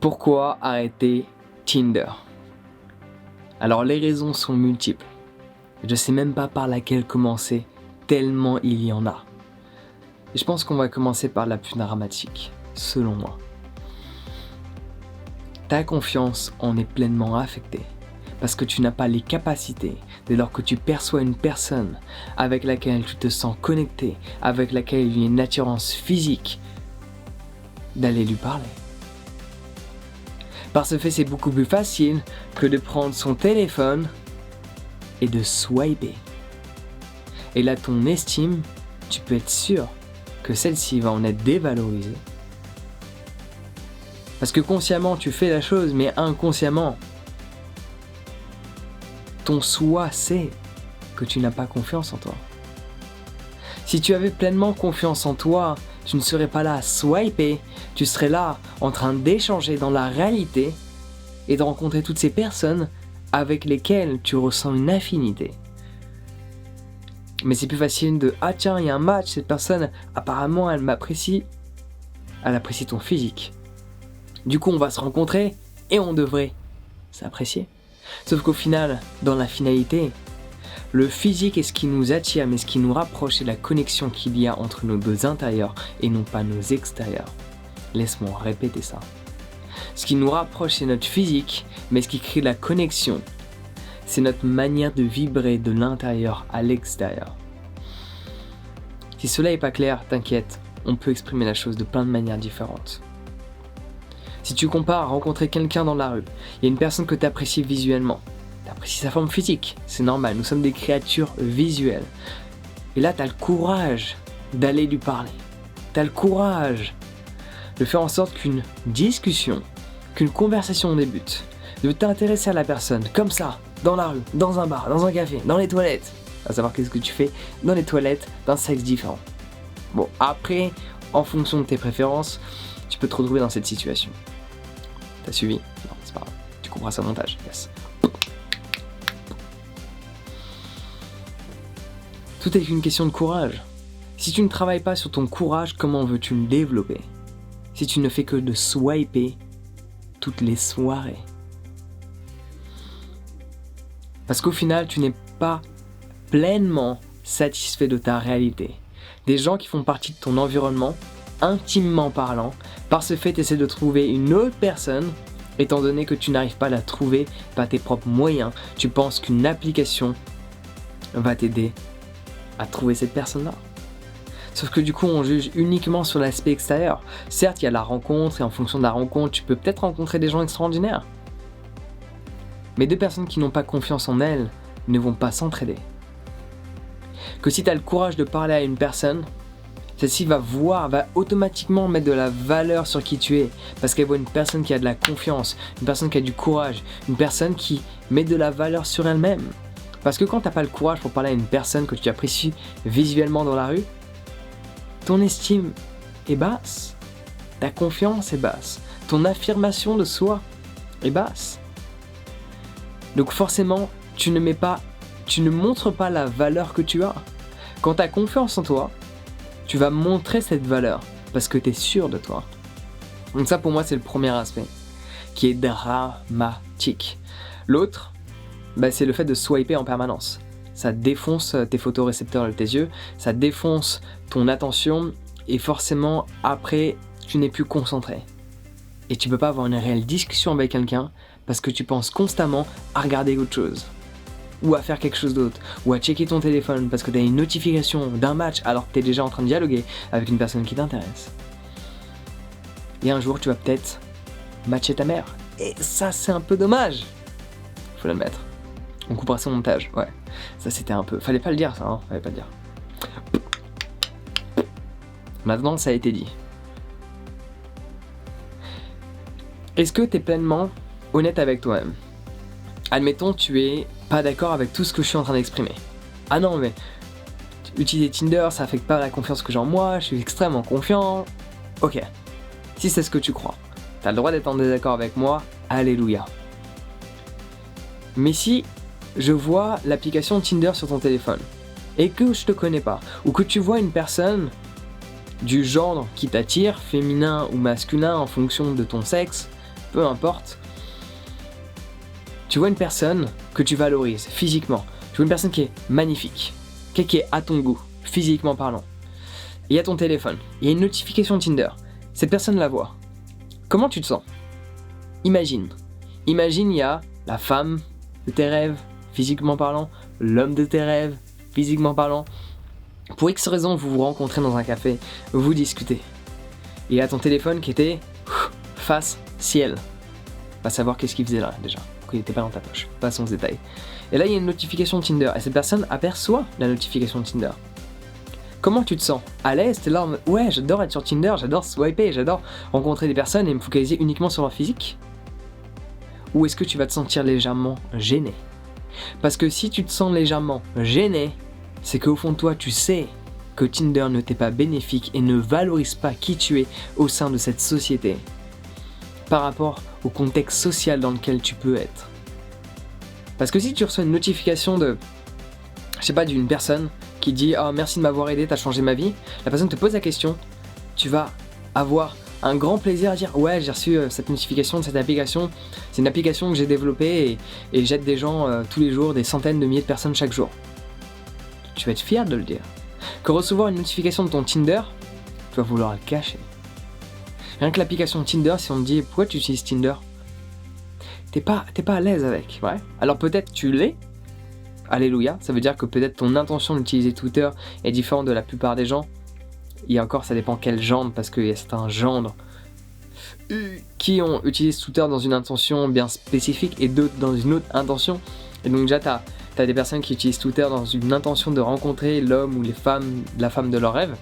Pourquoi arrêter Tinder? Alors les raisons sont multiples. Je sais même pas par laquelle commencer, tellement il y en a. Et je pense qu'on va commencer par la plus dramatique, selon moi. Ta confiance en est pleinement affectée parce que tu n'as pas les capacités dès lors que tu perçois une personne avec laquelle tu te sens connecté, avec laquelle il y a une attirance physique, d'aller lui parler. Par ce fait, c'est beaucoup plus facile que de prendre son téléphone et de swiper. Et là, ton estime, tu peux être sûr que celle-ci va en être dévalorisée. Parce que consciemment, tu fais la chose, mais inconsciemment, ton soi sait que tu n'as pas confiance en toi. Si tu avais pleinement confiance en toi, tu ne serais pas là à swiper, tu serais là en train d'échanger dans la réalité et de rencontrer toutes ces personnes avec lesquelles tu ressens une affinité. Mais c'est plus facile de « Ah tiens, il y a un match, cette personne, apparemment elle m'apprécie. » Elle apprécie ton physique. Du coup, on va se rencontrer et on devrait s'apprécier. Sauf qu'au final, dans la finalité, le physique est ce qui nous attire, mais ce qui nous rapproche, c'est la connexion qu'il y a entre nos deux intérieurs et non pas nos extérieurs. Laisse-moi répéter ça. Ce qui nous rapproche, c'est notre physique, mais ce qui crée la connexion, c'est notre manière de vibrer de l'intérieur à l'extérieur. Si cela n'est pas clair, t'inquiète, on peut exprimer la chose de plein de manières différentes. Si tu compares à rencontrer quelqu'un dans la rue, il y a une personne que tu apprécies visuellement. Tu apprécies sa forme physique, c'est normal, nous sommes des créatures visuelles. Et là, tu as le courage d'aller lui parler. Tu as le courage de faire en sorte qu'une discussion, qu'une conversation débute, de t'intéresser à la personne, comme ça, dans la rue, dans un bar, dans un café, dans les toilettes. À savoir qu'est-ce que tu fais dans les toilettes d'un sexe différent. Bon, après, en fonction de tes préférences, tu peux te retrouver dans cette situation. T'as suivi? Non, c'est pas grave. Tu comprends ça au montage, yes. Tout est une question de courage. Si tu ne travailles pas sur ton courage, comment veux-tu le développer? Si tu ne fais que de swiper toutes les soirées. Parce qu'au final, tu n'es pas pleinement satisfait de ta réalité. Des gens qui font partie de ton environnement, intimement parlant, par ce fait, tu essaies de trouver une autre personne, étant donné que tu n'arrives pas à la trouver par tes propres moyens, tu penses qu'une application va t'aider à trouver cette personne-là. Sauf que du coup, on juge uniquement sur l'aspect extérieur. Certes, il y a la rencontre, et en fonction de la rencontre, tu peux peut-être rencontrer des gens extraordinaires. Mais deux personnes qui n'ont pas confiance en elles ne vont pas s'entraider. Que si tu as le courage de parler à une personne, celle-ci va automatiquement mettre de la valeur sur qui tu es, parce qu'elle voit une personne qui a de la confiance, une personne qui a du courage, une personne qui met de la valeur sur elle-même. Parce que quand tu n'as pas le courage pour parler à une personne que tu apprécies visuellement dans la rue, ton estime est basse, ta confiance est basse, ton affirmation de soi est basse. Donc forcément, tu ne montres pas la valeur que tu as. Quand tu as confiance en toi, tu vas montrer cette valeur parce que tu es sûr de toi. Donc ça pour moi c'est le premier aspect qui est dramatique. L'autre, c'est le fait de swiper en permanence. Ça défonce tes photorécepteurs de tes yeux, ça défonce ton attention et forcément après tu n'es plus concentré. Et tu peux pas avoir une réelle discussion avec quelqu'un parce que tu penses constamment à regarder autre chose. Ou à faire quelque chose d'autre, ou à checker ton téléphone parce que tu as une notification d'un match alors que tu es déjà en train de dialoguer avec une personne qui t'intéresse. Et un jour, tu vas peut-être matcher ta mère. Et ça, c'est un peu dommage. Faut l'admettre. On coupera son montage, ouais. Ça, c'était un peu... Fallait pas le dire, ça, hein. Fallait pas le dire. Maintenant, ça a été dit. Est-ce que tu es pleinement honnête avec toi-même? Admettons, tu es pas d'accord avec tout ce que je suis en train d'exprimer. Ah non, mais utiliser Tinder, ça affecte pas la confiance que j'ai en moi, je suis extrêmement confiant. Ok, si c'est ce que tu crois, t'as le droit d'être en désaccord avec moi, alléluia. Mais si je vois l'application Tinder sur ton téléphone, et que je te connais pas, ou que tu vois une personne du genre qui t'attire, féminin ou masculin en fonction de ton sexe, peu importe, tu vois une personne que tu valorises physiquement, tu vois une personne qui est magnifique, qui est à ton goût, physiquement parlant. Il y a ton téléphone, il y a une notification Tinder, cette personne la voit. Comment tu te sens ? Imagine, il y a la femme de tes rêves, physiquement parlant, l'homme de tes rêves, physiquement parlant. Pour X raison, vous vous rencontrez dans un café, vous discutez. Il y a ton téléphone qui était face ciel. Pas savoir qu'est-ce qu'il faisait là déjà, qu'il n'était pas dans ta poche, passons aux détails. Et là il y a une notification Tinder, et cette personne aperçoit la notification Tinder. Comment tu te sens ? À l'aise, t'es là en mode ouais, j'adore être sur Tinder, j'adore swiper, j'adore rencontrer des personnes et me focaliser uniquement sur leur physique ? Ou est-ce que tu vas te sentir légèrement gêné ? Parce que si tu te sens légèrement gêné, c'est qu'au fond de toi, tu sais que Tinder ne t'est pas bénéfique et ne valorise pas qui tu es au sein de cette société par rapport au contexte social dans lequel tu peux être. Parce que si tu reçois une notification d'une personne qui dit « Oh, merci de m'avoir aidé, t'as changé ma vie », la personne te pose la question, tu vas avoir un grand plaisir à dire « Ouais, j'ai reçu cette notification de cette application, c'est une application que j'ai développée et j'aide des gens tous les jours, des centaines de milliers de personnes chaque jour. » Tu vas être fier de le dire. Que recevoir une notification de ton Tinder, tu vas vouloir le cacher. Rien que l'application Tinder, si on te dit « Pourquoi tu utilises Tinder ?» T'es pas à l'aise avec, ouais. Alors peut-être tu l'es, alléluia, ça veut dire que peut-être ton intention d'utiliser Twitter est différente de la plupart des gens. Et encore, ça dépend quel genre, parce qu'il y a certains genres qui utilisent Twitter dans une intention bien spécifique et d'autres dans une autre intention. Et donc déjà, t'as des personnes qui utilisent Twitter dans une intention de rencontrer l'homme ou la femme de leur rêve.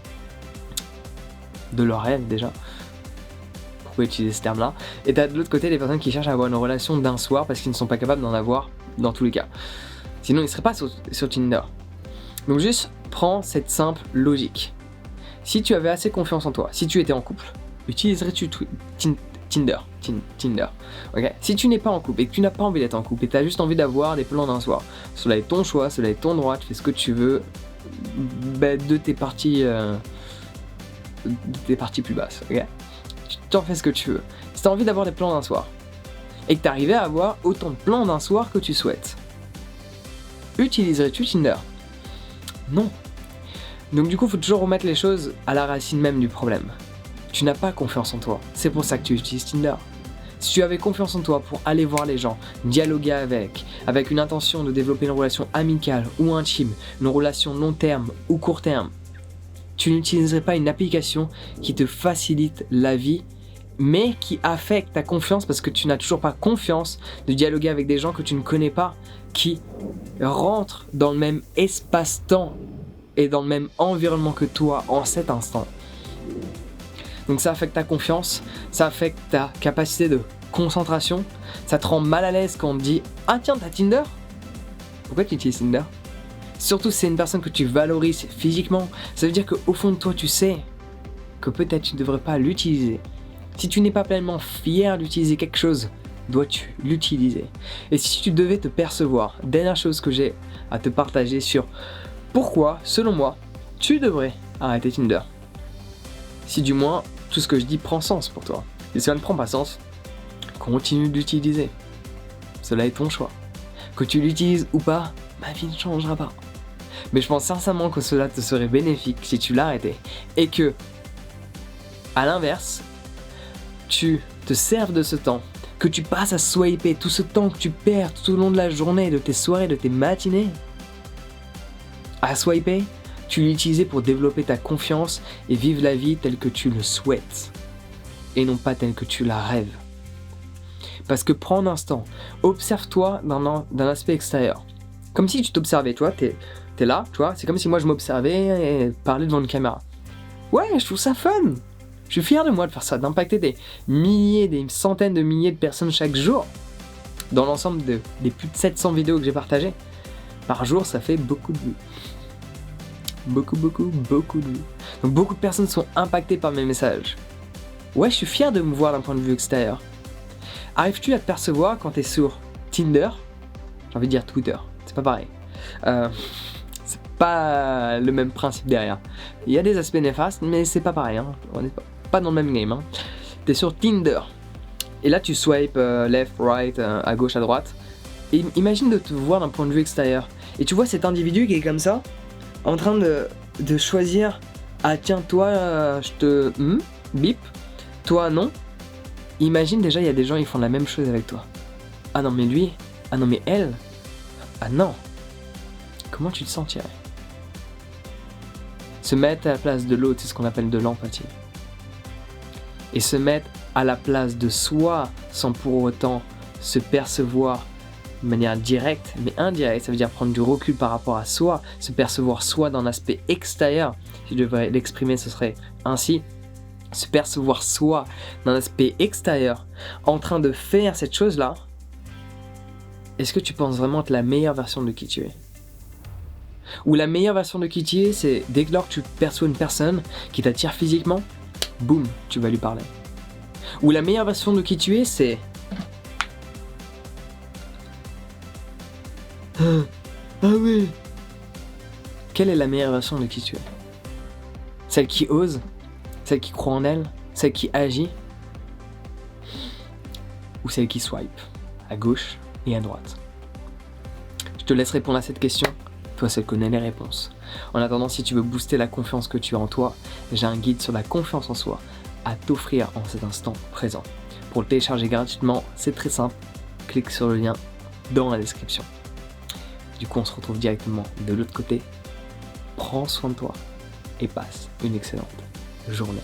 De leur rêve déjà. Pourquoi utiliser ce terme-là ? Et t'as de l'autre côté des personnes qui cherchent à avoir une relation d'un soir parce qu'ils ne sont pas capables d'en avoir dans tous les cas. Sinon, ils ne seraient pas sur Tinder. Donc juste, prends cette simple logique. Si tu avais assez confiance en toi, si tu étais en couple, utiliserais-tu Tinder, ok ? Si tu n'es pas en couple et que tu n'as pas envie d'être en couple et que tu as juste envie d'avoir des plans d'un soir, cela est ton choix, cela est ton droit, tu fais ce que tu veux de tes parties plus basses, ok ? Tu t'en fais ce que tu veux. Si tu as envie d'avoir des plans d'un soir et que tu arrivais à avoir autant de plans d'un soir que tu souhaites, utiliserais-tu Tinder ? Non. Donc du coup, il faut toujours remettre les choses à la racine même du problème. Tu n'as pas confiance en toi, c'est pour ça que tu utilises Tinder. Si tu avais confiance en toi pour aller voir les gens, dialoguer avec une intention de développer une relation amicale ou intime, une relation long terme ou court terme, tu n'utiliserais pas une application qui te facilite la vie, mais qui affecte ta confiance parce que tu n'as toujours pas confiance de dialoguer avec des gens que tu ne connais pas, qui rentrent dans le même espace-temps et dans le même environnement que toi en cet instant. Donc ça affecte ta confiance, ça affecte ta capacité de concentration, ça te rend mal à l'aise quand on te dit « Ah tiens, t'as Tinder ? Pourquoi tu utilises Tinder ?» Surtout si c'est une personne que tu valorises physiquement, ça veut dire qu'au fond de toi tu sais que peut-être tu ne devrais pas l'utiliser. Si tu n'es pas pleinement fier d'utiliser quelque chose, dois-tu l'utiliser ? Et si tu devais te percevoir, dernière chose que j'ai à te partager sur pourquoi, selon moi, tu devrais arrêter Tinder. Si du moins, tout ce que je dis prend sens pour toi. Et si ça ne prend pas sens, continue d'utiliser. Cela est ton choix. Que tu l'utilises ou pas, ma vie ne changera pas. Mais je pense sincèrement que cela te serait bénéfique si tu l'arrêtais. Et que, à l'inverse, tu te serves de ce temps, que tu passes à swiper, tout ce temps que tu perds tout au long de la journée, de tes soirées, de tes matinées, à swiper, tu l'utilisais pour développer ta confiance et vivre la vie telle que tu le souhaites, et non pas telle que tu la rêves. Parce que prends un instant, observe-toi d'un aspect extérieur. Comme si tu t'observais, toi, t'es là, tu vois, c'est comme si moi je m'observais et parlais devant une caméra. Ouais, je trouve ça fun. Je suis fier de moi de faire ça, d'impacter des centaines de milliers de personnes chaque jour. Dans l'ensemble des plus de 700 vidéos que j'ai partagées. Par jour, ça fait beaucoup de vues. Beaucoup de vues. Donc beaucoup de personnes sont impactées par mes messages. Ouais, je suis fier de me voir d'un point de vue extérieur. Arrives-tu à te percevoir quand t'es sur Tinder ? J'ai envie de dire Twitter, c'est pas pareil. C'est pas le même principe derrière. Il y a des aspects néfastes, mais c'est pas pareil, hein. On n'est pas dans le même game, hein. T'es sur Tinder. Et là tu swipes left, right, à gauche, à droite. Et imagine de te voir d'un point de vue extérieur. Et tu vois cet individu qui est comme ça, en train de choisir. Ah tiens, toi, je te... bip. Toi, non. Imagine déjà, il y a des gens, ils font la même chose avec toi. Ah non, mais lui. Ah non, mais elle. Ah non. Comment tu te sentirais? Se mettre à la place de l'autre, c'est ce qu'on appelle de l'empathie. Et se mettre à la place de soi sans pour autant se percevoir de manière directe, mais indirecte, ça veut dire prendre du recul par rapport à soi, se percevoir soi dans l'aspect extérieur. Si je devrais l'exprimer, ce serait ainsi. Se percevoir soi dans l'aspect extérieur, en train de faire cette chose-là. Est-ce que tu penses vraiment être la meilleure version de qui tu es? Ou la meilleure version de qui tu es, c'est dès lors que tu perçois une personne qui t'attire physiquement, boum, tu vas lui parler. Ou la meilleure version de qui tu es, c'est... Ah oui. Quelle est la meilleure version de qui tu es? Celle qui ose? Celle qui croit en elle? Celle qui agit? Ou celle qui swipe à gauche et à droite? Je te laisse répondre à cette question. Toi seul connais les réponses. En attendant, si tu veux booster la confiance que tu as en toi, j'ai un guide sur la confiance en soi à t'offrir en cet instant présent. Pour le télécharger gratuitement, c'est très simple. Clique sur le lien dans la description. Du coup, on se retrouve directement de l'autre côté. Prends soin de toi et passe une excellente journée.